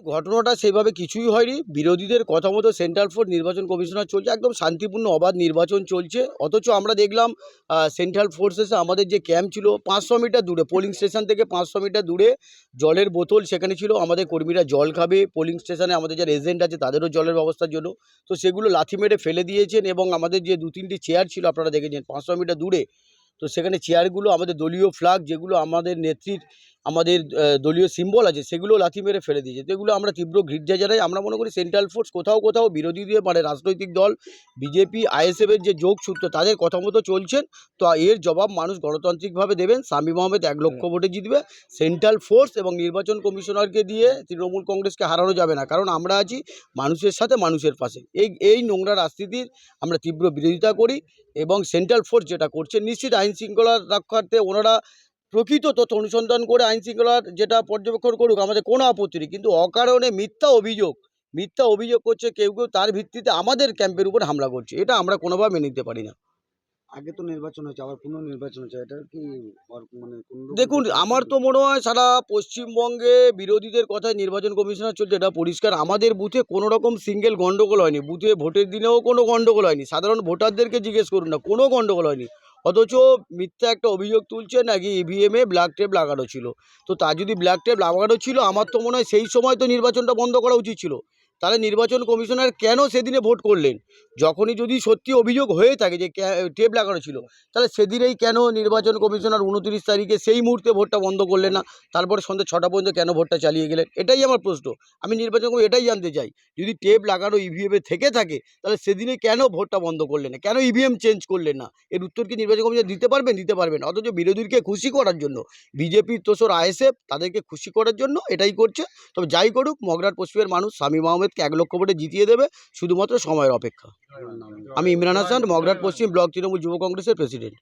ঘটনাটা সেভাবে কিছুই হয়নি। বিরোধীদের কথা মতো সেন্ট্রাল ফোর্স নির্বাচন কমিশনার চলছে, একদম শান্তিপূর্ণ অবাধ নির্বাচন চলছে। অথচ আমরা দেখলাম সেন্ট্রাল ফোর্স এসে আমাদের যে ক্যাম্প ছিল 500 মিটার দূরে, পোলিং স্টেশন থেকে 500 মিটার দূরে জলের বোতল সেখানে ছিল। আমাদের কর্মীরা জল খাবে, পোলিং স্টেশনে আমাদের যারা এজেন্ট আছে তাদেরও জলের ব্যবস্থার জন্য, তো সেগুলো লাথি মেরে ফেলে দিয়েছেন। এবং আমাদের যে 2-3টি চেয়ার ছিল আপনারা দেখেছেন 500 মিটার দূরে, তো সেখানে চেয়ারগুলো আমাদের দলীয় ফ্ল্যাগ যেগুলো আমাদের নেত্রীর আমাদের দলীয় সিম্বল আছে সেগুলো লাথি মেরে ফেলে দিয়েছে। তো এগুলো আমরা তীব্র ঘৃণা জানাই। আমরা মনে করি সেন্ট্রাল ফোর্স কোথাও কোথাও বিরোধীদের মানে রাজনৈতিক দল বিজেপি আইএসএফের যে যোগসূত্র তাদের কথা মতো চলছেন। তো এর জবাব মানুষ গণতান্ত্রিকভাবে দেবেন। শামীম আহমেদ 1 লক্ষ ভোটে জিতবে। সেন্ট্রাল ফোর্স এবং নির্বাচন কমিশনারকে দিয়ে তৃণমূল কংগ্রেসকে হারানো যাবে না, কারণ আমরা আছি মানুষের সাথে, মানুষের পাশে। এই নোংরা রাজনীতির আমরা তীব্র বিরোধিতা করি। এবং সেন্ট্রাল ফোর্স যেটা করছে নিশ্চিত আইন শৃঙ্খলা রক্ষার্থে ওনারা প্রকৃত তথ্য অনুসন্ধান করে আইন শৃঙ্খলার যেটা পর্যবেক্ষণ করুক, আমাদের কোনো আপত্তি নেই। কিন্তু অকারণে মিথ্যা অভিযোগ করছে কেউ তার ভিত্তিতে আমাদের ক্যাম্পের উপর হামলা করছে, এটা আমরা কোনোভাবে মেনে নিতে পারি না। আগে তো নির্বাচন হয়েছে, আবার পুনর্নির্বাচন হচ্ছে, এটা কি মানে দেখুন, আমার তো মনে হয় সারা পশ্চিমবঙ্গে বিরোধীদের কথায় নির্বাচন কমিশনার চলছে, এটা পরিষ্কার। আমাদের বুথে কোনো রকম সিঙ্গেল গন্ডগোল হয়নি, বুথে ভোটের দিনেও কোনো গন্ডগোল হয়নি। সাধারণ ভোটারদেরকে জিজ্ঞেস করুন না, কোনো গন্ডগোল হয়নি। অথচ মিথ্যা একটা অভিযোগ তুলছে নাকি ইভিএমে ব্ল্যাক টেপ লাগানো ছিল। তো তা যদি ব্ল্যাক টেপ লাগানো ছিল, আমার তো মনে হয় সেই সময় তো নির্বাচনটা বন্ধ করা উচিত ছিল। তাহলে নির্বাচন কমিশনার কেন সেদিনে ভোট করলেন? যখনই যদি সত্যি অভিযোগ হয়ে থাকে যে টেপ লাগানো ছিল, তাহলে সেদিনেই কেন নির্বাচন কমিশনার 29 তারিখে সেই মুহূর্তে ভোটটা বন্ধ করলেন না? তারপরে সন্ধ্যে 6টা পর্যন্ত কেন ভোটটা চালিয়ে গেলেন? এটাই আমার প্রশ্ন। আমি নির্বাচন কমিশন এটাই জানতে চাই, যদি টেপ লাগানো ইভিএমে থেকে থাকে তাহলে সেদিনে কেন ভোটটা বন্ধ করলেন না? কেন ইভিএম চেঞ্জ করলেন না? এর উত্তর কি নির্বাচন কমিশন দিতে পারবেন? দিতে পারবেন। অথচ বিরোধীকে খুশি করার জন্য, বিজেপির তোসর আইএসএফ তাদেরকে খুশি করার জন্য এটাই করছে। তবে যাই করুক, মগরাট পশ্চিমের মানুষ শামীম আহমেদকে 1 লক্ষ ভোটে জিতিয়ে দেবে, শুধুমাত্র সময়ের অপেক্ষা। আমি ইমরান হাসান, মগরাট পশ্চিম ব্লক তৃণমূল যুব কংগ্রেসের প্রেসিডেন্ট।